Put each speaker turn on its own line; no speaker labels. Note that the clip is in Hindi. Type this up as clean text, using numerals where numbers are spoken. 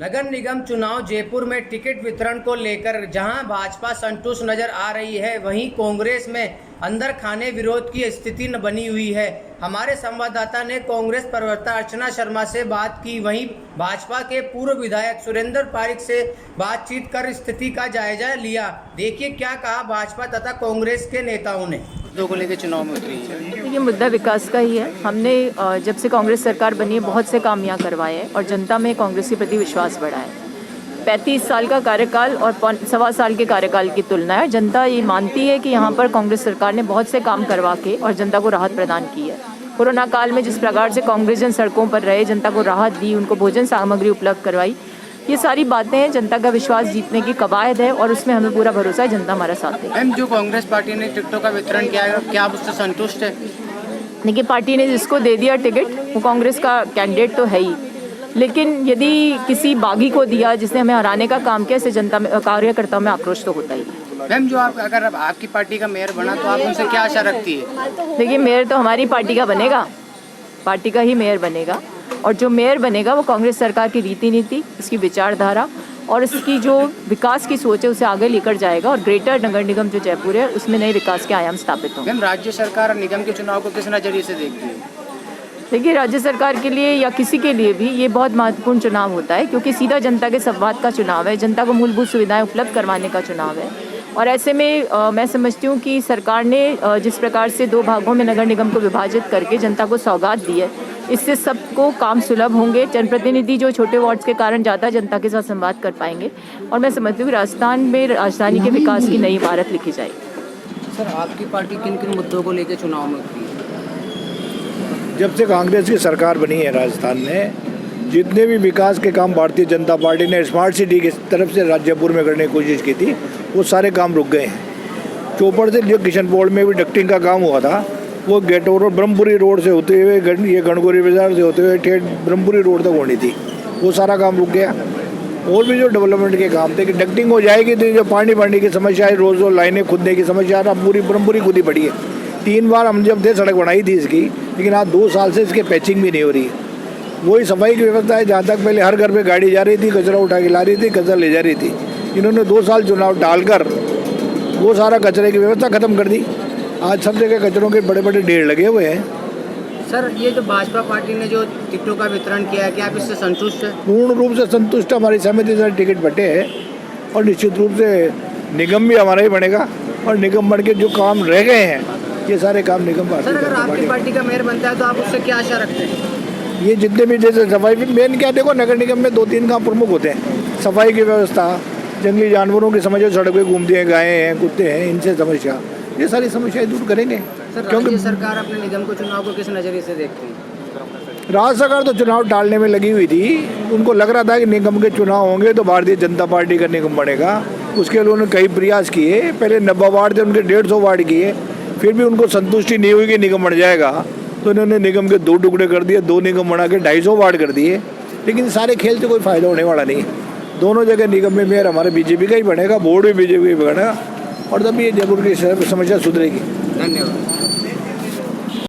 नगर निगम चुनाव जयपुर में टिकट वितरण को लेकर जहां भाजपा संतुष्ट नजर आ रही है, वहीं कांग्रेस में अंदर खाने विरोध की स्थिति बनी हुई है। हमारे संवाददाता ने कांग्रेस प्रवक्ता अर्चना शर्मा से बात की, वहीं भाजपा के पूर्व विधायक सुरेंद्र पारिक से बातचीत कर स्थिति का जायजा लिया। देखिए क्या कहा भाजपा तथा कांग्रेस के नेताओं ने। दो को लेकर चुनाव में उतरी है।
ये मुद्दा विकास का ही है। हमने जब से कांग्रेस सरकार बनी है बहुत से काम यहाँ करवाए हैं और जनता में कांग्रेस के प्रति विश्वास बढ़ा है। 35 साल का कार्यकाल और 1.25 साल के कार्यकाल की तुलना है। जनता ये मानती है कि यहाँ पर कांग्रेस सरकार ने बहुत से काम करवा के और जनता को राहत प्रदान की है। कोरोना काल में जिस प्रकार से कांग्रेस जन सड़कों पर रहे, जनता को राहत दी, उनको भोजन सामग्री उपलब्ध करवाई, ये सारी बातें हैं। जनता का विश्वास जीतने की कवायद है और उसमें हमें पूरा भरोसा है, जनता हमारा साथ है।
मैम, जो कांग्रेस पार्टी ने टिकटों का वितरण किया है, क्या आप उससे संतुष्ट है?
देखिए, पार्टी ने जिसको दे दिया टिकट वो कांग्रेस का कैंडिडेट तो है ही, लेकिन यदि किसी बागी को दिया जिसने हमें हराने का काम किया, इससे जनता में, कार्यकर्ताओं में आक्रोश तो होता ही है।
मैम, जो आप अगर आपकी पार्टी का मेयर बना तो आप उनसे क्या आशा रखती है?
देखिए, मेयर तो हमारी पार्टी का बनेगा, पार्टी का ही मेयर बनेगा, और जो मेयर बनेगा वो कांग्रेस सरकार की रीति नीति, इसकी विचारधारा और इसकी जो विकास की सोच है उसे आगे लेकर जाएगा और ग्रेटर नगर निगम जो जयपुर है उसमें नए विकास के आयाम स्थापित होंगे।
मैम, राज्य सरकार और निगम के चुनाव को किस नजरिए से देखती है?
देखिए, राज्य सरकार के लिए या किसी के लिए भी ये बहुत महत्वपूर्ण चुनाव होता है, क्योंकि सीधा जनता के संवाद का चुनाव है, जनता को मूलभूत सुविधाएं उपलब्ध करवाने का चुनाव है। और ऐसे में मैं समझती हूँ कि सरकार ने जिस प्रकार से 2 भागों में नगर निगम को विभाजित करके जनता को सौगात दी है, इससे सबको काम सुलभ होंगे। जनप्रतिनिधि जो छोटे वार्ड्स के कारण ज़्यादा जनता के साथ संवाद कर पाएंगे और मैं समझती हूँ कि राजस्थान में राजधानी के विकास की नई इमारत लिखी जाएगी।
सर, आपकी पार्टी किन किन मुद्दों को लेकर चुनाव में उतरी है?
जब से कांग्रेस की सरकार बनी है राजस्थान में, जितने भी विकास के काम भारतीय जनता पार्टी ने स्मार्ट सिटी की तरफ से जयपुर में करने की कोशिश की थी, वो सारे काम रुक गए हैं। चौपड़ से जो किशनपोल में भी डक्टिंग का काम हुआ था, वो गेट और ब्रह्मपुरी रोड से होते हुए ये गणगौरी बाजार से होते हुए ठेठ ब्रह्मपुरी रोड तक होनी थी, वो सारा काम रुक गया। और भी जो डेवलपमेंट के काम थे कि डक्टिंग हो जाएगी तो जो पानी की समस्या है, रोज़ लाइनें खुदने की समस्या, अब पूरी ब्रह्मपुरी खुदी पड़ी है। 3 बार हम जब थे सड़क बनाई थी इसकी, लेकिन आज 2 साल से इसके पैचिंग भी नहीं हो रही है। वही सफाई की व्यवस्था है, जहाँ तक पहले हर घर पे गाड़ी जा रही थी, कचरा उठा के ला रही थी, कचरा ले जा रही थी। इन्होंने 2 साल चुनाव डालकर वो सारा कचरे की व्यवस्था खत्म कर दी। आज सब जगह कचरों के बड़े बड़े ढेर लगे हुए हैं।
सर, ये जो भाजपा पार्टी ने जो टिकटों का वितरण किया है, क्या आप इससे संतुष्ट है?
पूर्ण रूप से संतुष्ट। हमारी सहमति से टिकट बटे हैं और निश्चित रूप से निगम भी हमारा ही बनेगा और निगम बन के जो काम रह गए हैं ये सारे काम निगम।
सर, अगर आपकी पार्टी का मेयर बनता है तो आप उससे क्या आशा रखते हैं?
ये जितने भी जैसे सफाई मेन क्या, देखो नगर निगम में 2-3 काम प्रमुख होते हैं। सफाई की व्यवस्था, जंगली जानवरों की समस्या, सड़क पे घूमती हैं गायें हैं, कुत्ते हैं, इनसे समस्या, ये सारी समस्याएं दूर करेंगे।
सर, राज्य सरकार अपने निगम को चुनाव को किस नजरिए से देखती है?
राज्य सरकार तो चुनाव टालने में लगी हुई थी। उनको लग रहा था कि निगम के चुनाव होंगे तो भारतीय जनता पार्टी का निगम बनेगा। उसके लिए उन्होंने कई प्रयास किए। पहले 90 वार्ड थे, उनके 150 वार्ड किए, फिर भी उनको संतुष्टि नहीं हुई कि निगम बन जाएगा, तो इन्होंने निगम के 2 टुकड़े कर दिए, 2 निगम बना के 250 वार्ड कर दिए। लेकिन सारे खेल से कोई फायदा होने वाला नहीं। दोनों जगह निगम में मेयर हमारे बीजेपी का ही बनेगा, बोर्ड भी बीजेपी का बनेगा और तभी ये जयपुर की समस्या सुधरेगी।
धन्यवाद।